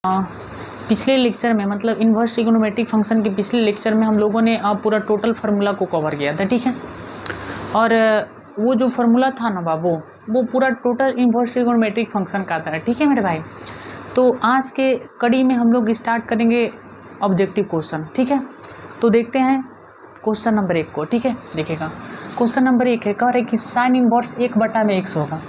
पिछले लेक्चर में मतलब इन्वर्स ट्रिग्नोमेट्रिक फंक्शन के पिछले लेक्चर में हम लोगों ने पूरा टोटल फार्मूला को कवर किया था, ठीक है। और वो जो फार्मूला था ना बाबू, वो पूरा टोटल इन्वर्स ट्रिग्नोमेट्रिक फंक्शन का था, ठीक है मेरे भाई। तो आज के कड़ी में हम लोग स्टार्ट करेंगे ऑब्जेक्टिव क्वेश्चन, ठीक है। तो देखते हैं क्वेश्चन नंबर 1 को, ठीक है। देखिएगा क्वेश्चन नंबर 1 है, कह रहे कि साइन इन्वर्स 1/x होगा।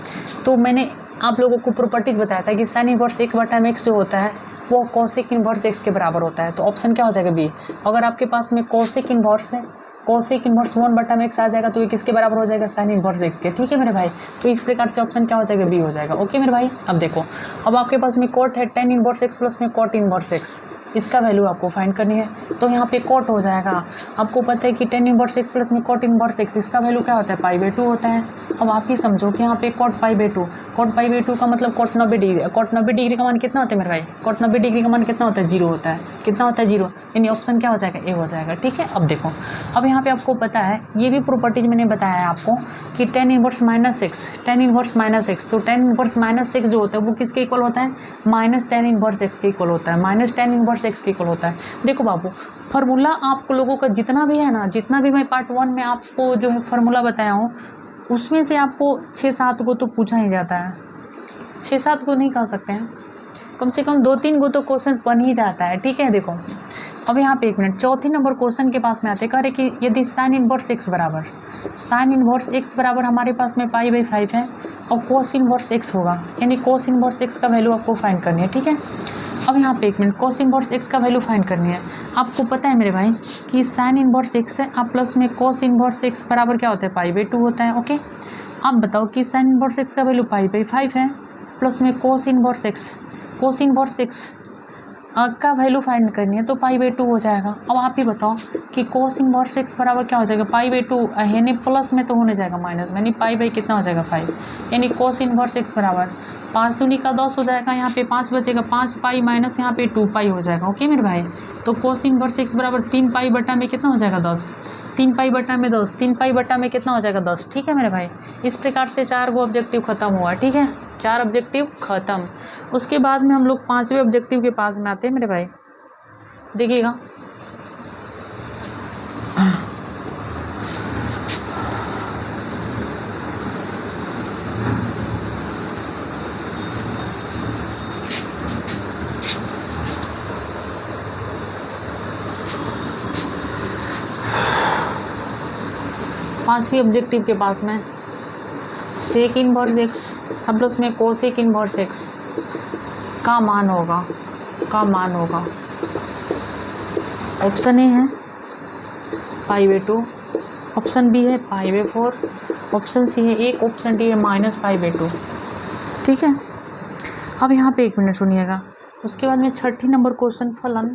तो मैंने आप लोगों को प्रॉपर्टीज बताया था कि साइन इन्वर्स 1/x जो होता है वो कोसेक इन्वर्स x के बराबर होता है। तो ऑप्शन क्या हो जाएगा बी। अगर आपके पास में कोसेक इन्वर्स है, कोसेक इन्वर्स 1/x आ जाएगा तो ये किसके बराबर हो जाएगा, साइन इन्वर्स x के, ठीक है मेरे भाई। तो इस प्रकार से ऑप्शन क्या हो जाएगा, बी हो जाएगा। ओके मेरे भाई। अब देखो, अब आपके पास में कोट है tan इन्वर्स x प्लस में कोट इन्वर्स x, इसका वैल्यू आपको फाइंड करनी है। तो यहाँ पे कोट हो जाएगा, आपको पता है कि tan इन्वर्स x प्लस में कोट इन्वर्स x, इसका वैल्यू क्या होता है, π/2 होता है। अब आप ही समझो कि यहाँ पे कोट π/2, कोट π/2 का मतलब कोट 90 डिग्री, कोट 90 डिग्री का मान कितना होता है मेरे भाई, कोट 90 डिग्री का मान कितना होता है, 0 होता है। कितना होता है, 0, यानी ऑप्शन क्या हो जाएगा, ए हो जाएगा, ठीक है। अब देखो, अब यहाँ पे आपको पता है, ये भी प्रॉपर्टीज मैंने बताया है आपको कि tan inverse -x, tan inverse -x, तो tan इन्वर्स -x जो होता है वो किसके इक्वल होता है, -tan इन्वर्स x के इक्वल होता है, -tan इन्वर्स x के इक्वल होता है। देखो बाबू, फार्मूला आप लोगों का जितना भी है ना, जितना भी मैं पार्ट 1 में आपको जो है फार्मूला बताया हूँ, उसमें से आपको 6-7 को तो पूछा ही जाता है। 6-7 को नहीं कह सकते हैं, कम से कम 2-3 को तो क्वेश्चन बन ही जाता है, ठीक है। देखो अब यहाँ पे 1 मिनट, चौथे नंबर क्वेश्चन के पास में आते, कह रहे कि यदि साइन इन्वर्स x बराबर, साइन इन्वर्स x बराबर हमारे पास में π/5 है और कोस इन्वर्स x होगा, यानी कोस इन्वर्स x का वैल्यू आपको फाइंड करनी है, ठीक है। अब यहाँ पे 1 मिनट, कोस इन्वर्स x का वैल्यू फाइंड करनी है। आपको पता है मेरे भाई कि साइन इन्वर्स x है आप प्लस में कोस इन्वर्स x बराबर क्या होता है, π/2 होता है। ओके, आप बताओ कि साइन इन्वर्स x का वैल्यू π/5 है प्लस में कोस इन्वर्स x, कोस इन्वर्स x का वैल्यू फाइंड करनी है तो π/2 हो जाएगा। अब आप ही बताओ कि कोस इन्वर्स x बराबर क्या हो जाएगा, π/2, यानी प्लस में तो होने जाएगा माइनस में, यानी पाई कितना हो जाएगा, 5, यानी कोस इन्वर्स x बराबर 5 दूनी का 10 हो जाएगा, यहाँ पे 5 बचेगा, 5π माइनस यहाँ पे 2π हो जाएगा। ओके मेरे भाई, तो कोस इन्वर्स x बराबर 3π बटा में कितना हो जाएगा, 10, 3π बटा में 10, 3π बटा में कितना हो जाएगा, 10, ठीक है मेरे भाई। इस प्रकार से 4 गो ऑब्जेक्टिव खत्म हुआ, ठीक है, 4 ऑब्जेक्टिव खत्म। उसके बाद में हम लोग 5वें ऑब्जेक्टिव के पास में आते हैं मेरे भाई। देखिएगा पांचवी ऑब्जेक्टिव के पास में सेक इन्वर्स x अब प्लस में कोसेक इन्वर्स x का मान होगा, का मान होगा। ऑप्शन ए है π/2, ऑप्शन बी है π/4, ऑप्शन सी है 1, ऑप्शन डी है -π/2, ठीक है। अब यहाँ पे 1 मिनट सुनिएगा। उसके बाद में छठी नंबर क्वेश्चन, फलन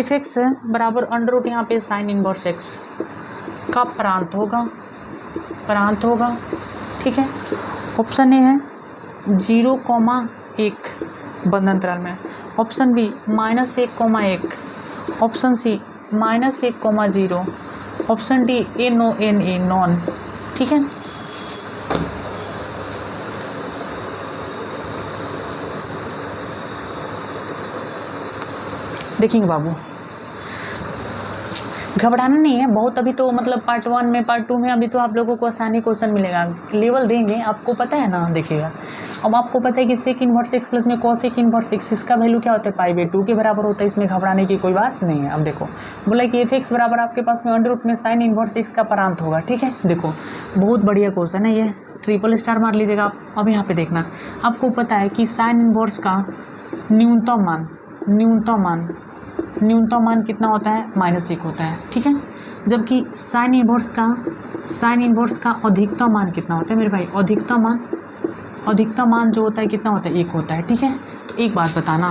f(x) बराबर अंडर यहाँ पे साइन इन्वर्स x का प्रांत होगा, प्रांत होगा, ठीक है। ऑप्शन ए है 0,1 बंद अंतराल में, option B -1,1, option C -1,0, option D NONA none, ठीक है। देखेंगे बाबू, घबराना नहीं है बहुत, अभी तो मतलब पार्ट 1 में पार्ट 2 में अभी तो आप लोगों को आसानी क्वेश्चन मिलेगा, लेवल देंगे आपको पता है ना। देखिएगा अब आपको पता है कि सेक इन्वर्स x प्लस में कोसेक इन्वर्स x, इसका वैल्यू क्या होता है, π/2 के बराबर होता है, इसमें घबराने की कोई बात नहीं है। अब देखो बोला कि f(x) बराबर आपके पास में अंडर रूट में साइन इन्वर्स x का प्रांत होगा, ठीक है। देखो बहुत बढ़िया क्वेश्चन है ये, ट्रिपल स्टार मार लीजिएगा आप। अब यहाँ पे देखना, आपको पता है कि साइन इन्वर्स का न्यूनतम मान, न्यूनतम मान कितना होता है, -1 होता है, ठीक है। जबकि साइन इन्वर्स का अधिकतम मान कितना होता है मेरे भाई, अधिकतम मान जो होता है कितना होता है, 1 होता है, ठीक है। तो एक बात बताना,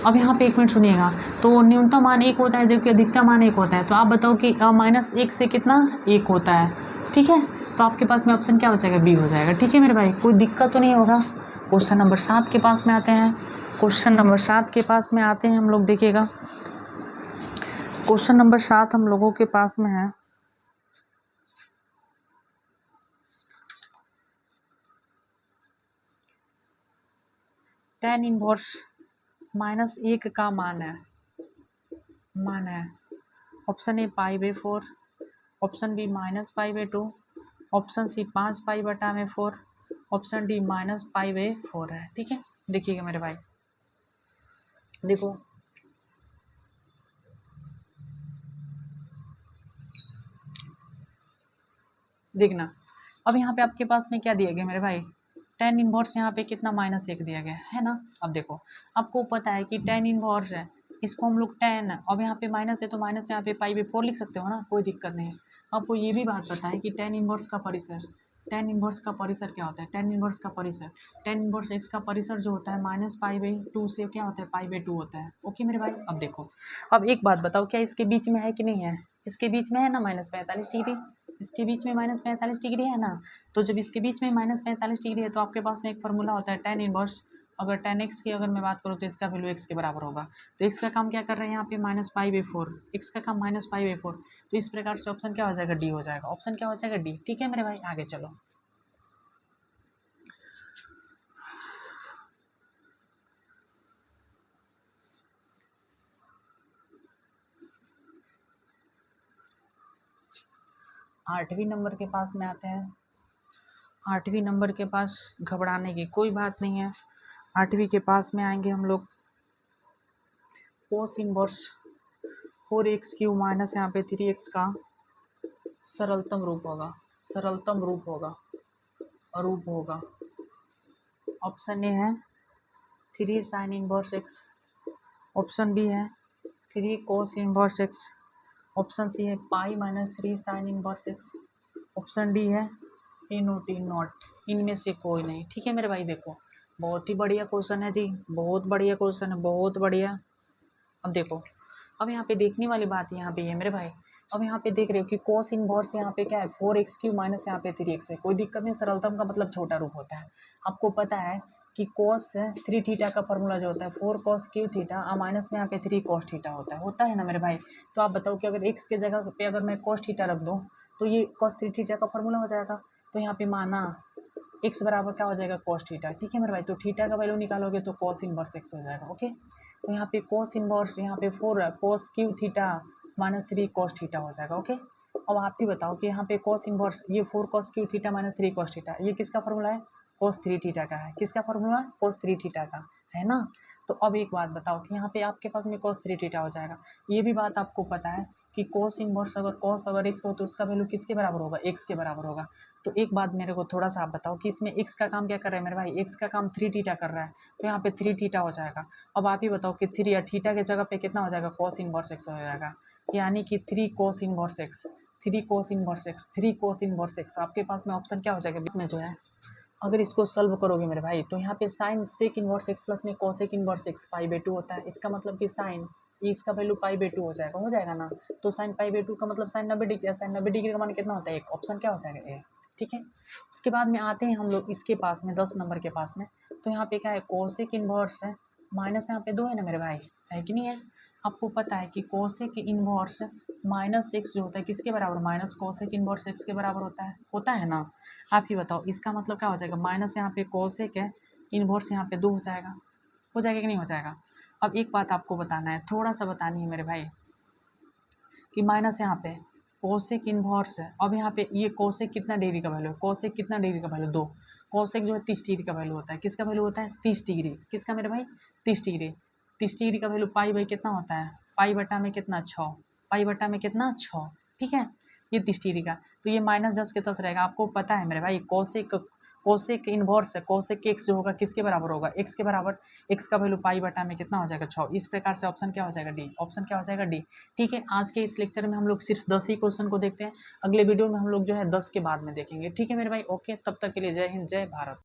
अब यहाँ पे 1 मिनट सुनिएगा, तो न्यूनतम मान 1 होता है जबकि अधिकतम मान 1 होता है, तो आप बताओ कि -1 से कितना 1 होता है, ठीक है। तो आपके पास में ऑप्शन क्या हो जाएगा, बी हो जाएगा, ठीक है मेरे भाई, कोई दिक्कत तो नहीं होगा। क्वेश्चन नंबर 7 के पास में आते हैं, क्वेश्चन नंबर 7 के पास में आते हैं हम लोग। देखिएगा क्वेश्चन नंबर 7 हम लोगों के पास में है, tan इन्वर्स -1 का मान है। Option A π/4, option B -π/2, option C 5π/4, option D -π/4 है। ठीक है, देखिएगा मेरे भाई, देखो देखना, अब यहाँ पे आपके पास में क्या दिया गया मेरे भाई, tan इनवर्स यहाँ पे कितना -1 दिया गया है ना। अब देखो, आपको पता है कि tan इनवर्स है, इसको हम लोग tan है, अब यहाँ पे माइनस है तो माइनस यहाँ पे π/4 लिख सकते हो ना, कोई दिक्कत नहीं है। आपको ये भी बात पता है कि tan इनवर्स का परिसर क्या होता है, tan इनवर्स का परिसर, tan इनवर्स x का परिसर जो होता है -π/2 से क्या होता है, π/2 होता है। ओके मेरे भाई, अब देखो, अब एक बात बताओ, क्या इसके बीच में है कि नहीं है, इसके बीच में है ना -45 डिग्री, इसके बीच में -45 डिग्री है ना। तो जब इसके बीच में -45 डिग्री है तो आपके पास में एक फार्मूला होता है tan इनवर्स, अगर tan x की अगर मैं बात करूँ तो इसका वैल्यू x के बराबर होगा। तो x का काम क्या कर रहे हैं यहाँ पे -π/4, x का काम -π/4, तो इस प्रकार से ऑप्शन क्या हो जाएगा, डी हो जाएगा। ऑप्शन क्या हो जाएगा, डी। ठीक है मेरे भाई, आगे चलो। आठवीं नंबर के पास में आते हैं। आठवीं नंबर के पास घबराने की कोई बात नहीं है। आठवीं के पास में आएंगे हम लोग, कोस इनवर्स 4x³ माइनस यहाँ पे 3x का सरलतम रूप होगा। ऑप्शन ए है 3 sin inverse x, option B है 3 cos inverse x, option C है π-3 sin inverse x, option D है A0 इनमें से कोई नहीं। ठीक है मेरे भाई, देखो बहुत ही बढ़िया क्वेश्चन है जी, बहुत बढ़िया क्वेश्चन है, बहुत बढ़िया। अब देखो, अब यहाँ पे देखने वाली बात यहाँ पे है मेरे भाई, अब यहाँ पे देख रहे हो कि कोस इनवर्स यहाँ पे क्या है, 4x³ माइनस यहाँ पे 3x है, कोई दिक्कत नहीं, सरलतम का मतलब छोटा रूप होता है। आपको पता है कि कोस 3 थीटा का फॉर्मूला जो होता है 4 cos क्यू थीटा और माइनस में यहाँ पे 3 cos थीटा होता है ना मेरे भाई। तो आप बताओ कि अगर x के जगह पे अगर मैं cos थीटा रख दूँ तो ये cos 3 थीटा का फॉर्मूला हो जाएगा। तो यहाँ पे माना x बराबर क्या हो जाएगा, cos थीटा। ठीक है मेरे भाई, तो थीटा का वैल्यू निकालोगे तो cos इनवर्स x हो जाएगा। ओके, तो यहाँ पे cos इनवर्स यहाँ पे 4 cos Q theta minus 3 cos theta हो जाएगा। ओके, अब आप भी बताओ कि यहाँ पे cos इनवर्स ये 4 cos Q theta minus 3 cos theta ये किसका फॉर्मूला है, cos 3 थीटा का है। किसका फॉर्मूला, cos 3 थीटा का है ना। तो अब एक बात बताओ कि यहाँ पे आपके पास में cos 3 थीटा हो जाएगा। ये भी बात आपको पता है कि cos इनवर्स अगर x हो तो उसका वैल्यू किसके बराबर होगा, x के बराबर होगा। तो एक बात मेरे को थोड़ा सा आप बताओ कि इसमें x का काम क्या कर रहा है मेरे भाई, x का काम 3 थीटा कर रहा है, तो यहाँ पे 3 थीटा हो जाएगा। अब आप ही बताओ कि 3 या थीटा के जगह पे कितना हो जाएगा, cos इनवर्स x हो जाएगा, यानी कि 3 cos inverse x, 3 cos inverse x, 3 cos inverse x। आपके पास में ऑप्शन क्या हो जाएगा, इसमें जो है अगर इसको सॉल्व करोगे मेरे भाई तो यहाँ पे sine sec inverse x plus में कोसेक इनवर्स x π/2 होता है। इसका मतलब कि साइन इसका वैल्यू π/2 हो जाएगा ना। तो साइन π/2 का मतलब साइन 90 डिग्री, साइन 90 डिग्री का मान कितना होता है, एक। ऑप्शन क्या हो जाएगा, ए। ठीक है, उसके बाद में आते हैं हम लोग इसके पास में 10 नंबर के पास में। तो यहाँ पे क्या है, कोसेक इनवर्स है माइनस यहाँ पे 2 है ना मेरे भाई, है कि नहीं है। आपको पता है कि कोसेक इनवर्स माइनस एक्स जो होता है किसके बराबर, माइनस कोसेक इनवर्स एक्स के बराबर होता है ना। आप ही बताओ, इसका मतलब क्या हो जाएगा, माइनस यहाँ पे कोसेक है इनवर्स यहाँ पे 2 हो जाएगा कि नहीं हो जाएगा। अब एक बात आपको बताना है, थोड़ा सा बतानी है मेरे भाई, कि माइनस यहाँ पे कोसेक इनवर्स है। अब यहाँ पे ये कोसेक कितना डिग्री का वैल्यू है, कोसेक कितना डिग्री का वैल्यू, 2। कोसेक जो है 30 डिग्री का वैल्यू होता है, किसका वैल्यू होता है, 30 डिग्री। किसका मेरे भाई, 30 डिग्री। 30 डिग्री का वैल्यू पाई कितना होता है, पाई बटा में कितना, 6, पाई बटा में कितना, 6। ठीक है, ये 30 डिग्री का, तो ये -10 के 10 रहेगा। आपको पता है मेरे भाई, कोसेक इनवर्स है, कोसेक एक्स जो होगा किसके बराबर होगा, एक्स के बराबर। एक्स का वैल्यू पाई बटा में कितना हो जाएगा, 6। इस प्रकार से ऑप्शन क्या हो जाएगा, डी। ऑप्शन क्या हो जाएगा, डी। ठीक है, आज के इस लेक्चर में हम लोग सिर्फ 10 ही क्वेश्चन को देखते हैं, अगले वीडियो में हम लोग जो है 10 के बाद में देखेंगे। ठीक है मेरे भाई, ओके, तब तक के लिए जय हिंद, जय भारत।